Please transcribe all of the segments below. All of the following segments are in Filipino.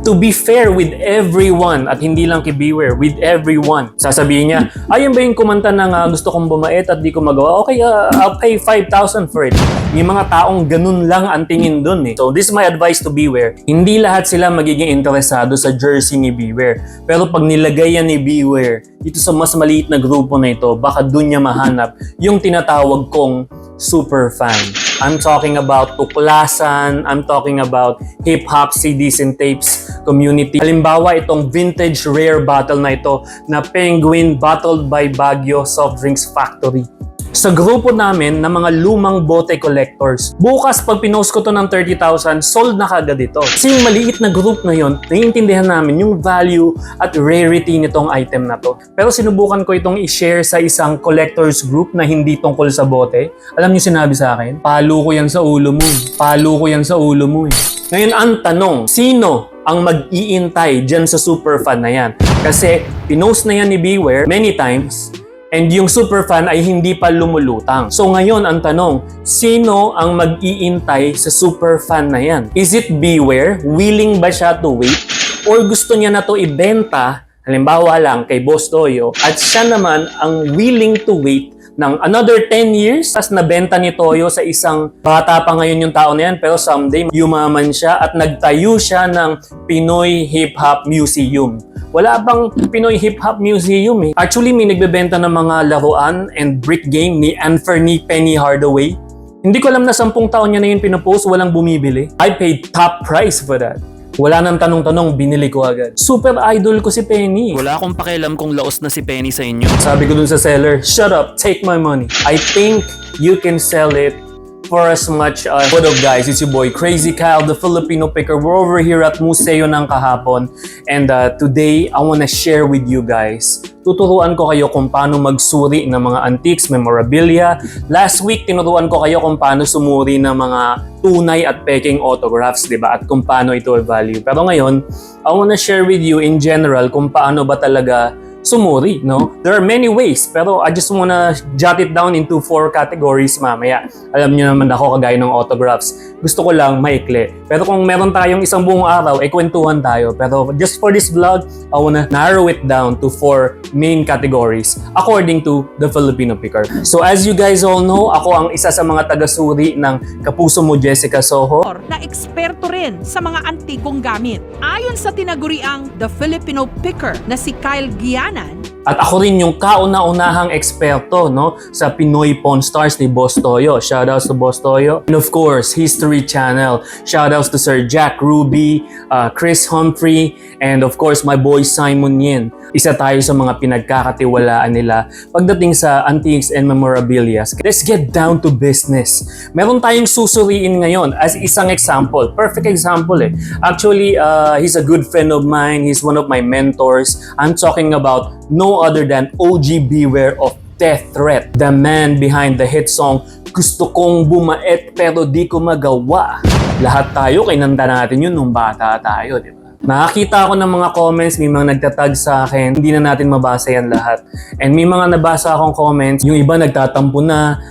to be fair with everyone at hindi lang kay Beware, with everyone. Sasabihin niya, ayun ba yung kumanta ng gusto kong bumait at di ko magawa? Okay, I'll pay 5,000 for it. May mga taong ganun lang ang tingin dun eh. So this is my advice to Beware. Hindi lahat sila magiging interesado sa jersey ni Beware. Pero pag nilagay yan ni Beware dito sa mas maliit na grupo na ito, baka dun niya mahanap yung tinatawag kong super fan. I'm talking about tuklasan, I'm talking about hip-hop CDs and tapes community. Halimbawa, itong vintage rare bottle na ito na Penguin bottled by Baguio Soft Drinks Factory. Sa grupo namin ng mga lumang bote collectors, bukas pag pinost ko to ng 30,000, sold na kagad ito. Kasi yung maliit na group na yun, naiintindihan namin yung value at rarity nitong item na to. Pero sinubukan ko itong i-share sa isang collectors group na hindi tungkol sa bote. Alam niyo sinabi sa akin? Palo ko yan sa ulo mo. Palo ko yan sa ulo mo eh. Ngayon ang tanong, sino ang mag-iintay dyan sa super fan na yan? Kasi pinost na yan ni Beware many times, and yung super fan ay hindi pa lumulutang. So ngayon ang tanong, sino ang mag-iintay sa super fan na yan? Is it Beware? Willing ba siya to wait? Or gusto niya na to ibenta, halimbawa lang kay Boss Toyo, at siya naman ang willing to wait ng another 10 years, tas nabenta ni Toyo sa isang bata pa ngayon yung tao na yan, pero someday yumaman siya at nagtayo siya ng Pinoy Hip Hop Museum. Wala bang Pinoy Hip Hop Museum eh? Actually, may nagbebenta ng mga laruan and brick game ni Anthony Penny Hardaway. Hindi ko alam na 10 taon niya na yun pinopost, walang bumibili. I paid top price for that. Wala nang tanong-tanong, binili ko agad. Super idol ko si Penny. Wala akong pakialam kung laos na si Penny sa inyo. Sabi ko dun sa seller, shut up, take my money. I think you can sell it for as much as... What up guys, it's your boy Crazy Kyle, the Filipino Picker. We're over here at Museo ng Kahapon. And today, I wanna share with you guys. Tuturuan ko kayo kung paano magsuri ng mga antiques, memorabilia. Last week, tinuruan ko kayo kung paano sumuri ng mga tunay at peking autographs, di ba? At kung paano ito i-value. Pero ngayon, I wanna share with you in general kung paano ba talaga sumuri, no? There are many ways, pero I just wanna jot it down into 4 categories mamaya. Alam niyo naman ako, kagaya ng autographs. Gusto ko lang maikli. Pero kung meron tayong isang buong araw, kwentuhan tayo. Pero just for this vlog, I wanna narrow it down to 4 main categories according to the Filipino Picker. So as you guys all know, ako ang isa sa mga taga-suri ng Kapuso Mo Jessica Soho, na eksperto rin sa mga antikong gamit. Ayon sa tinaguriang The Filipino Picker na si Kyle Gianan, at ako rin yung kauna-unahang eksperto, no, sa Pinoy Pawn Stars ni Boss Toyo. Shoutouts to Boss Toyo. And of course, History Channel. Shoutouts to Sir Jack Ruby, Chris Humphrey, and of course, my boy Simon Yin. Isa tayo sa mga pinagkakatiwalaan nila pagdating sa antiques and memorabilia. Let's get down to business. Meron tayong susuriin ngayon as isang example. Perfect example eh. Actually, he's a good friend of mine. He's one of my mentors. I'm talking about no other than OG Beware of Death Threat. The man behind the hit song, Gusto Kong Bumait Pero Di Ko Magawa. Lahat tayo, kinanta natin yun nung bata tayo, di ba? Nakakita ako ng mga comments, may mga nagtatag sa akin, hindi na natin mabasa yan lahat. And may mga nabasa akong comments, yung iba nagtatampo na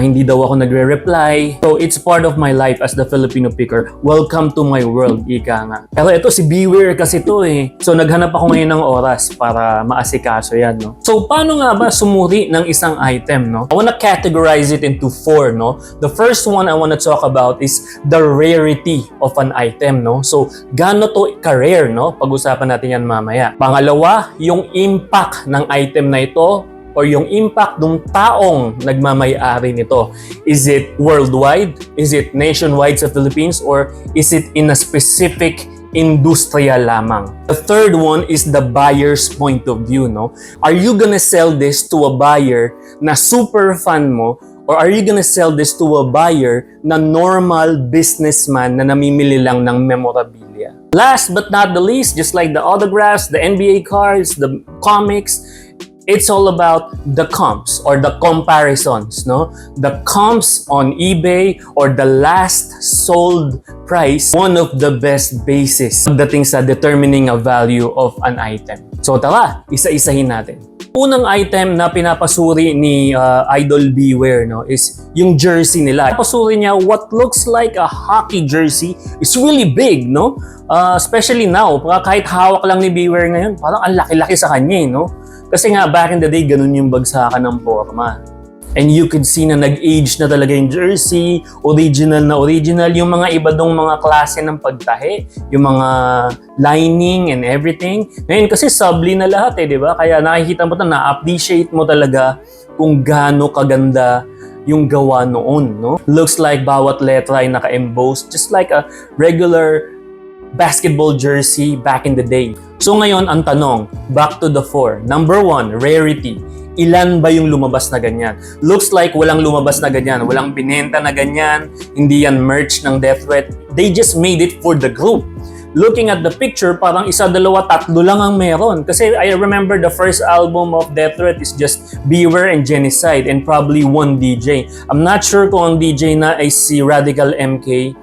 hindi daw ako nagre-reply. So it's part of my life as the Filipino Picker. Welcome to my world, ika nga. Pero ito si Beware kasi to eh. So naghanap ako ngayon ng oras para maasikaso yan, no? So paano nga ba sumuri ng isang item, no? I wanna categorize it into 4, no? The first one I wanna talk about is the rarity of an item, no? So gaano to rare, no? Pag-usapan natin yan mamaya. Pangalawa, yung impact ng item na ito or yung impact ng taong nagmamay-ari nito. Is it worldwide? Is it nationwide sa Philippines? Or is it in a specific industriya lamang? The third one is the buyer's point of view, no? Are you gonna sell this to a buyer na super fan mo? Or are you gonna sell this to a buyer na normal businessman na namimili lang ng memorabilia? Last but not the least, just like the autographs, the NBA cards, the comics, It's all about the comps or the comparisons, no? The comps on eBay or the last sold price, one of the best basis pagdating sa determining a value of an item. So tara, isa-isahin natin. Unang item na pinapasuri ni Idol Beware, no, is yung jersey nila. Pinapasuri niya what looks like a hockey jersey is really big, no? Especially now, kahit hawak lang ni Beware ngayon, parang ang laki-laki sa kanya, no? Kasi nga, back in the day, ganun yung bagsakan ng forma. And you could see na nag-age na talaga yung jersey, original na original, yung mga iba dong mga klase ng pagtahe, yung mga lining and everything. Ngayon kasi subli na lahat di ba? Kaya nakikita mo na-appreciate mo talaga kung gaano kaganda yung gawa noon, no? Looks like bawat letra ay naka-embossed, just like a regular basketball jersey back in the day. So ngayon, ang tanong, back to the 4. Number 1, rarity. Ilan ba yung lumabas na ganyan? Looks like walang lumabas na ganyan. Walang binenta na ganyan. Hindi yan merch ng Death Threat. They just made it for the group. Looking at the picture, parang isa, dalawa, tatlo lang ang meron. Kasi I remember the first album of Death Threat is just Beware and Genocide and probably one DJ. I'm not sure kung ang DJ na ay si Radical MK.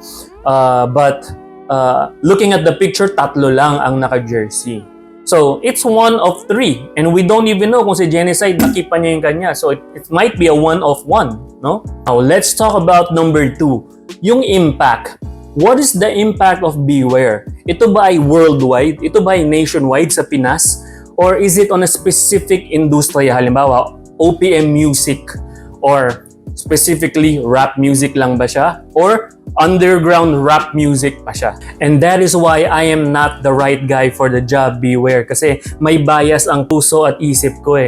But looking at the picture, tatlo lang ang naka-jersey. So, it's one of 3. And we don't even know kung si Genocide nakipa niya yung kanya. So, it might be a one of 1, no? Now, let's talk about number 2. Yung impact. What is the impact of Beware? Ito ba ay worldwide? Ito ba ay nationwide sa Pinas? Or is it on a specific industry? Halimbawa, OPM music or specifically rap music lang ba siya? Or underground rap music pa siya? And that is why I am not the right guy for the job, Beware. Kasi may bias ang puso at isip ko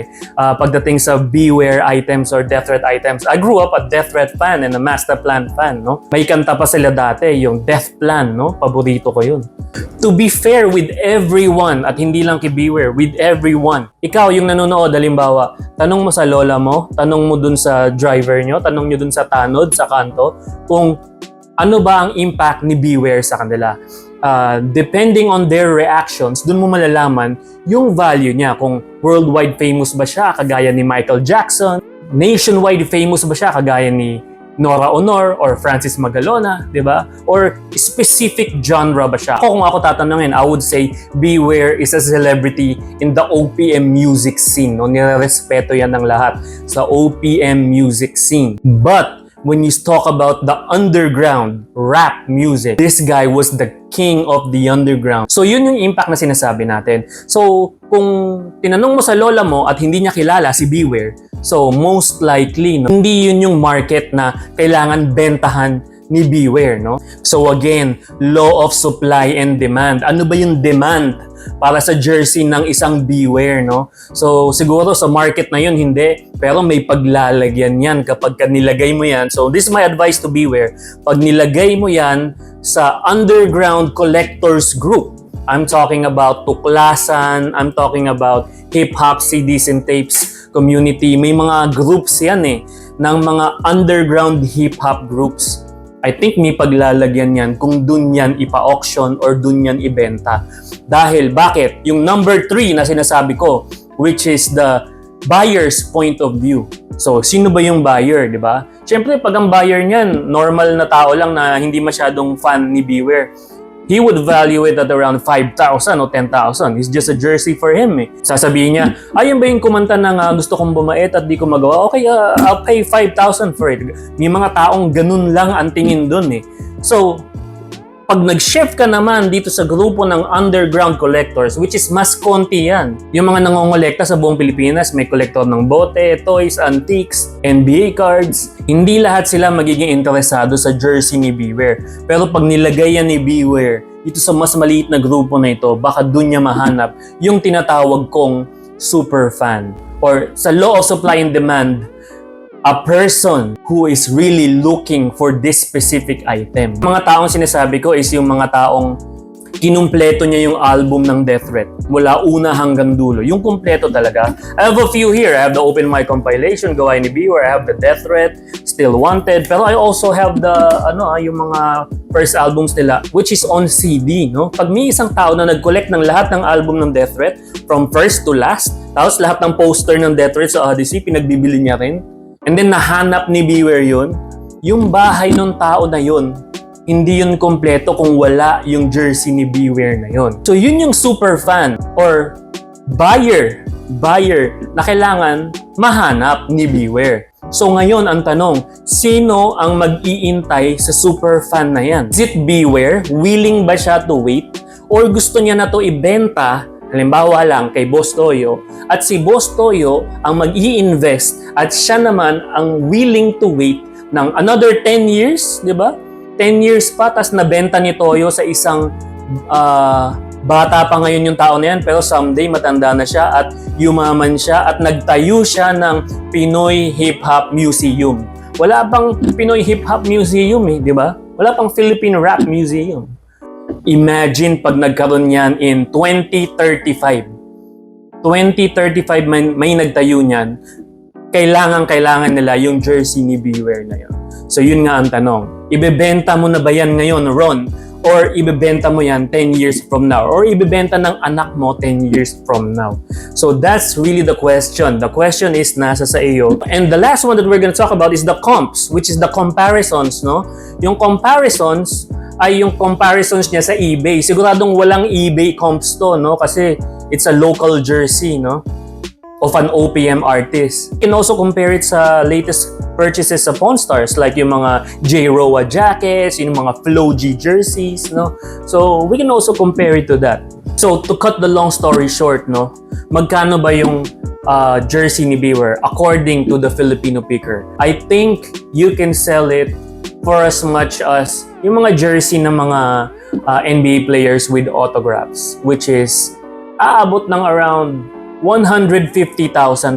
pagdating sa Beware items or Death Threat items. I grew up a Death Threat fan and a Master Plan fan, no? May kanta pa sila dati, yung Death Plan, no? Paborito ko yun. To be fair with everyone, at hindi lang kay Beware, with everyone. Ikaw, yung nanonood, halimbawa, tanong mo sa lola mo, tanong mo dun sa driver nyo, tanong nyo dun sa tanod, sa kanto, kung ano ba ang impact ni Beware sa kanila. Depending on their reactions, dun mo malalaman yung value niya. Kung worldwide famous ba siya, kagaya ni Michael Jackson, nationwide famous ba siya, kagaya ni Nora Honor or Francis Magalona, di ba? Or specific genre ba siya? Kung ako tatanungin, I would say Beware is a celebrity in the OPM music scene. No? Nirerespeto yan ng lahat sa OPM music scene. But when you talk about the underground rap music, this guy was the king of the underground. So yun yung impact na sinasabi natin. So kung tinanong mo sa lola mo at hindi niya kilala si Beware, so most likely, no, hindi yun yung market na kailangan bentahan ni Beware, no? So again, law of supply and demand. Ano ba yung demand para sa jersey ng isang Beware, no? So siguro sa market na yun, hindi. Pero may paglalagyan yan kapag nilagay mo yan. So this is my advice to Beware. Pag nilagay mo yan sa underground collectors group, I'm talking about tuklasan, I'm talking about hip-hop CDs and tapes community. May mga groups yan ng mga underground hip-hop groups. I think may paglalagyan yan kung dun yan ipa-auction or dun yan ibenta. Dahil, bakit? Yung number 3 na sinasabi ko, which is the buyer's point of view. So, sino ba yung buyer, di ba? Siyempre, pag ang buyer niyan, normal na tao lang na hindi masyadong fan ni Beware, he would value it at around 5,000 o 10,000. It's just a jersey for him Sasabihin niya, ayun ba yung kumanta ng gusto kong bumait at di ko magawa? Okay, I'll pay 5,000 for it. May mga taong ganun lang ang tingin dun So, pag nag-shift ka naman dito sa grupo ng underground collectors, which is mas konti yan. Yung mga nangongolekta sa buong Pilipinas, may kolektor ng bote, toys, antiques, NBA cards. Hindi lahat sila magiging interesado sa jersey ni Beware. Pero pag nilagay yan ni Beware dito sa mas maliit na grupo na ito, baka dun niya mahanap yung tinatawag kong super fan. Or sa law of supply and demand, a person who is really looking for this specific item. Mga taong sinasabi ko is yung mga taong kinumpleto niya yung album ng Death Threat mula una hanggang dulo. Yung kumpleto talaga. I have a few here. I have the Open Mic compilation, gawain ni Beware. I have the Death Threat, Still Wanted. Pero I also have the, yung mga first albums nila, which is on CD, no? Pag may isang tao na nag-collect ng lahat ng album ng Death Threat, from first to last, tapos lahat ng poster ng Death Threat sa Odyssey, pinagbibili niya rin, and then nahanap ni Beware yun, yung bahay ng tao na yun, hindi yun kompleto kung wala yung jersey ni Beware na yun. So yun yung super fan or buyer na kailangan mahanap ni Beware. So ngayon ang tanong, sino ang mag-iintay sa super fan na yan? Is it Beware? Willing ba siya to wait? Or gusto niya na to ibenta, halimbawa lang kay Boss Toyo, at si Boss Toyo ang mag-i-invest at siya naman ang willing to wait ng another 10 years, di ba? 10 years pa, tas nabenta ni Toyo sa isang bata pa ngayon yung tao na yan, pero someday matanda na siya at yumaman siya at nagtayo siya ng Pinoy Hip Hop Museum. Wala pang Pinoy Hip Hop Museum di ba? Wala pang Philippine Rap Museum. Imagine pag nagkaroon yan in 2035. 2035 may nagtayo niyan, kailangan nila yung jersey ni Beware na yun. So yun nga ang tanong. Ibebenta mo na ba yan ngayon, Ron? Or ibebenta mo yan 10 years from now? Or ibebenta ng anak mo 10 years from now? So that's really the question. The question is nasa sa iyo. And the last one that we're gonna talk about is the comps, which is the comparisons, no? Yung comparisons ay yung comparisons niya sa eBay. Siguradong walang eBay comps to, no? Kasi it's a local jersey, no? Of an OPM artist. You can also compare it sa latest purchases sa Pawn Stars, like yung mga J. Roa jackets, yung mga Flow G jerseys, no? So, we can also compare it to that. So, to cut the long story short, no? Magkano ba yung jersey ni Beware according to the Filipino Picker? I think you can sell it for as much as yung mga jersey ng mga NBA players with autographs, which is aabot ng around 150,000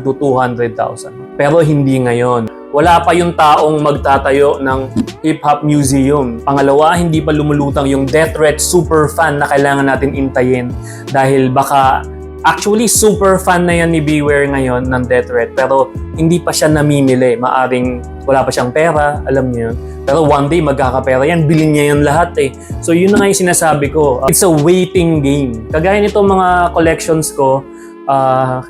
to 200,000. Pero hindi ngayon. Wala pa yung taong magtatayo ng hip-hop museum. Pangalawa, hindi pa lumulutang yung Death Threat super fan na kailangan natin intayin dahil baka actually super fan na yan ni Beware ngayon ng Death Threat pero hindi pa siya namimili. Maaring wala pa siyang pera, alam niyo yun. Pero one day magkakapera yan, bilhin niya yan lahat eh. So yun na nga yung sinasabi ko. It's a waiting game. Kagaya nito mga collections ko,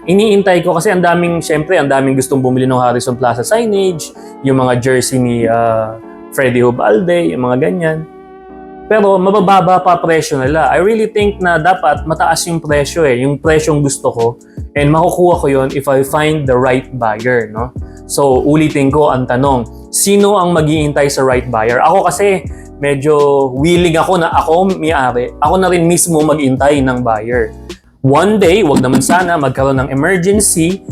iniintay ko kasi ang daming gustong bumili ng Harrison Plaza signage, yung mga jersey ni Freddie Hubalde, yung mga ganyan. Pero mabababa pa presyo nila. I really think na dapat mataas yung presyo yung presyong gusto ko, and makukuha ko yon if I find the right buyer, no? So ulitin ko ang tanong, sino ang mag-iintay sa right buyer? Ako kasi medyo willing ako na ako may-ari. Ako na rin mismo mag-intay ng buyer. One day, wag naman sana magkaroon ng emergency,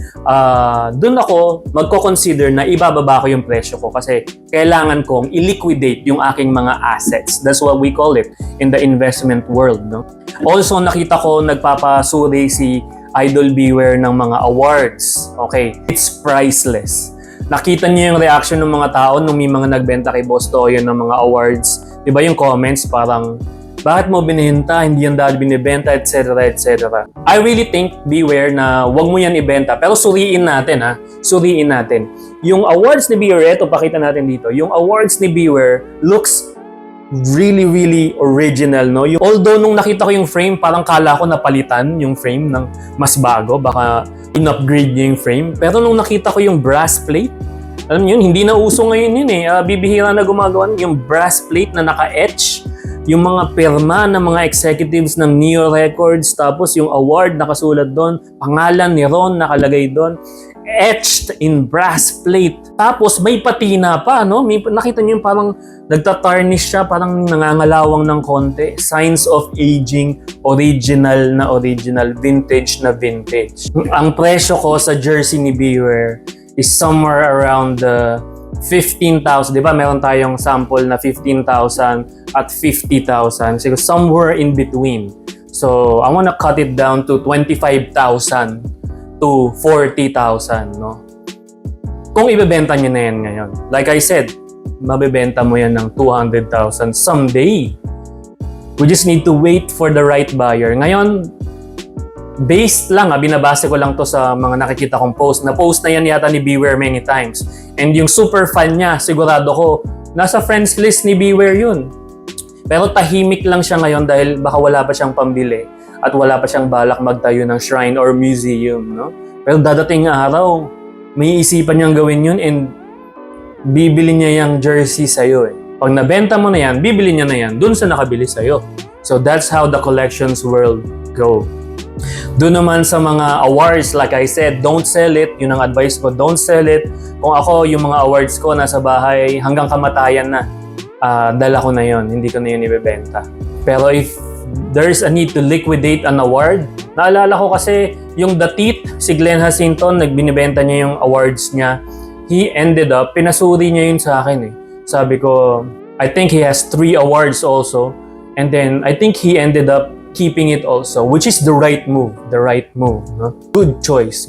dun ako magko-consider na ibababa ko yung presyo ko kasi kailangan kong i-liquidate yung aking mga assets. That's what we call it in the investment world, no? Also, nakita ko nagpapasuri si Idol Beware ng mga awards. Okay, it's priceless. Nakita niyo yung reaction ng mga tao nung may mga nagbenta kay Boss Toyo ng mga awards. Diba yung comments parang, bakit mo binenta, hindi yan dahil binibenta, etc. etc. I really think, Beware, na wag mo yan ibenta. Pero suriin natin, suriin natin. Yung awards ni Beware, ito pakita natin dito. Yung awards ni Beware looks really, really original, no? Although nung nakita ko yung frame, parang kala ko napalitan yung frame ng mas bago. Baka in-upgrade niya yung frame. Pero nung nakita ko yung brass plate, alam niyo yun, hindi na uso ngayon yun bibihira na gumagawa yung brass plate na naka-etch, yung mga pirma ng mga executives ng Neo Records, tapos yung award nakasulat doon, pangalan ni Ron nakalagay doon, etched in brass plate. Tapos may patina pa, no? Nakita niyo yung parang nagtatarnish siya, parang nangangalawang ng konti. Signs of aging, original na original, vintage na vintage. Ang presyo ko sa jersey ni Beware is somewhere around 15,000. Diba meron tayong sample na 15,000 at 50,000. So somewhere in between. So I wanna cut it down to 25,000 to 40,000, no? Kung ibebenta niyo na yan ngayon. Like I said, mabebenta mo yan ng 200,000 someday. We just need to wait for the right buyer. Ngayon, based lang, binabase ko lang to sa mga nakikita kong post. Na-post na yan yata ni Beware many times. And yung super fan niya, sigurado ko, nasa friends list ni Beware yun. Pero tahimik lang siya ngayon dahil baka wala pa siyang pambili at wala pa siyang balak magtayo ng shrine or museum, no? Pero dadating araw, may isipan niyang gawin yun and bibili niya yung jersey sa'yo eh. Pag nabenta mo na yan, bibili niya na yan dun sa nakabili sa'yo. So that's how the collections world go. Doon naman sa mga awards, like I said, don't sell it. Yun ang advice ko, don't sell it. Kung ako, yung mga awards ko nasa bahay hanggang kamatayan na, dala ko na yun, hindi ko na yun ibebenta. Pero if there's a need to liquidate an award, naalala ko kasi yung The Teeth, si Glenn Jacinto, nagbinibenta niya yung awards niya. He ended up, pinasuri niya yun sa akin eh. Sabi ko, I think he has 3 awards also. And then, I think he ended up keeping it also, which is the right move. No? Good choice,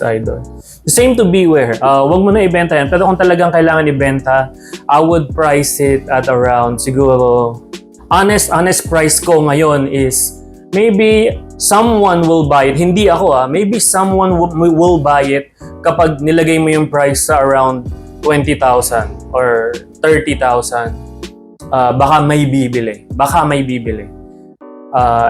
idol. The same to Beware. Wag mo na ibenta yan. Pero kung talagang kailangan ibenta, I would price it at around, siguro, honest price ko ngayon is, maybe someone will buy it. Hindi ako maybe someone will buy it kapag nilagay mo yung price sa around 20,000 or 30,000. Baka may bibili.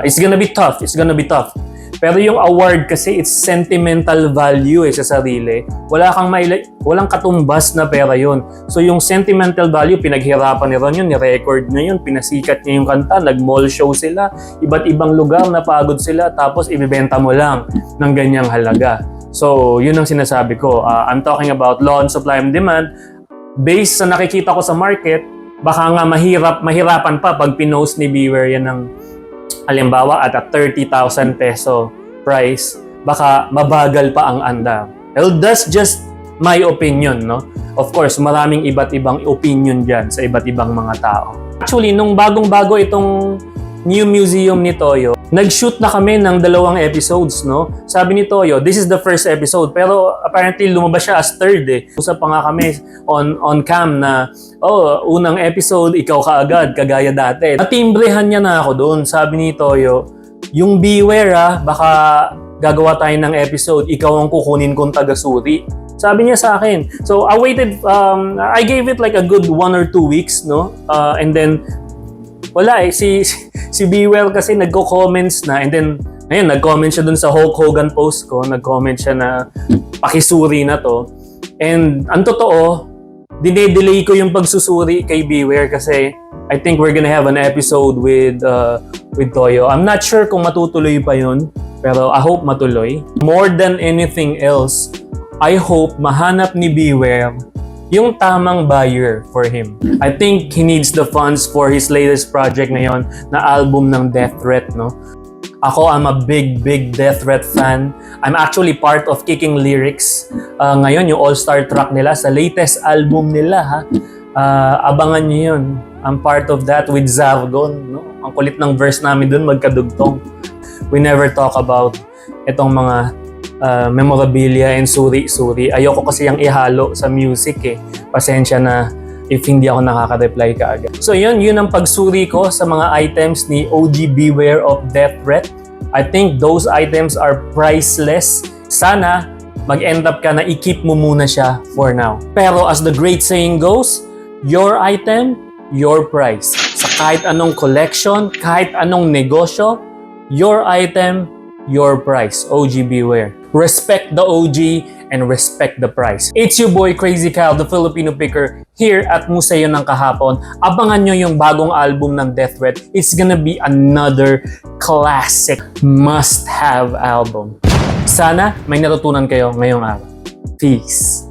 It's gonna be tough. Pero yung award kasi, it's sentimental value sa sarili. Walang katumbas na pera yun. So yung sentimental value, pinaghirapan ni Ron yun, ni-record niya yun, pinasikat niya yung kanta, nag-mall show sila, iba't ibang lugar, napagod sila, tapos ibibenta mo lang ng ganyang halaga. So yun ang sinasabi ko. I'm talking about law and supply and demand. Based sa nakikita ko sa market, baka nga mahirapan pa pag pinost ni Beware yan ng halimbawa at a 30,000 peso price, baka mabagal pa ang andar. Well, that's just my opinion, no? Of course, maraming iba't ibang opinion dyan sa iba't ibang mga tao. Actually, nung bagong-bago itong new museum ni Toyo, nag-shoot na kami ng 2 episodes, no? Sabi ni Toyo, this is the first episode, pero apparently lumabas siya as 3rd eh. Usap pa nga kami on cam na, unang episode, ikaw kaagad, kagaya dati. Natimbrehan niya na ako doon. Sabi ni Toyo, yung Beware baka gagawa tayo ng episode, ikaw ang kukunin kong taga-suri. Sabi niya sa akin. So I waited, I gave it like a good 1 or 2 weeks, no? And then, wala si Beware kasi nagko-comments na, and then ayun, nag-comment siya dun sa Hulk Hogan post ko, nag-comment siya na pakisuri na to. And ang totoo, dine-delay ko yung pagsusuri kay Beware kasi I think we're gonna have an episode with Toyo. I'm not sure kung matutuloy pa yun, pero I hope matuloy. More than anything else, I hope mahanap ni Beware yung tamang buyer for him. I think he needs the funds for his latest project ngayon na album ng Death Threat, no? Ako, I'm a big Death Threat fan. I'm actually part of Kicking Lyrics. Ngayon, yung all-star track nila sa latest album nila, abangan niyo yun. I'm part of that with Zargon, no? Ang kulit ng verse namin dun, magkadugtong. We never talk about itong mga memorabilia and suri-suri. Ayoko kasi yung ihalo sa music eh. Pasensya na if hindi ako nakaka-reply kaagad. So yun ang pagsuri ko sa mga items ni OG Beware of Death Threat. I think those items are priceless. Sana mag-end up ka na i-keep mo muna siya for now. Pero as the great saying goes, your item, your price. Sa kahit anong collection, kahit anong negosyo, your item, your price. OG Beware. Respect the OG and respect the price. It's your boy Crazy Kyle, the Filipino Picker, here at Museo ng Kahapon. Abangan nyo yung bagong album ng Death Threat. It's gonna be another classic must-have album. Sana may natutunan kayo ngayong araw. Peace.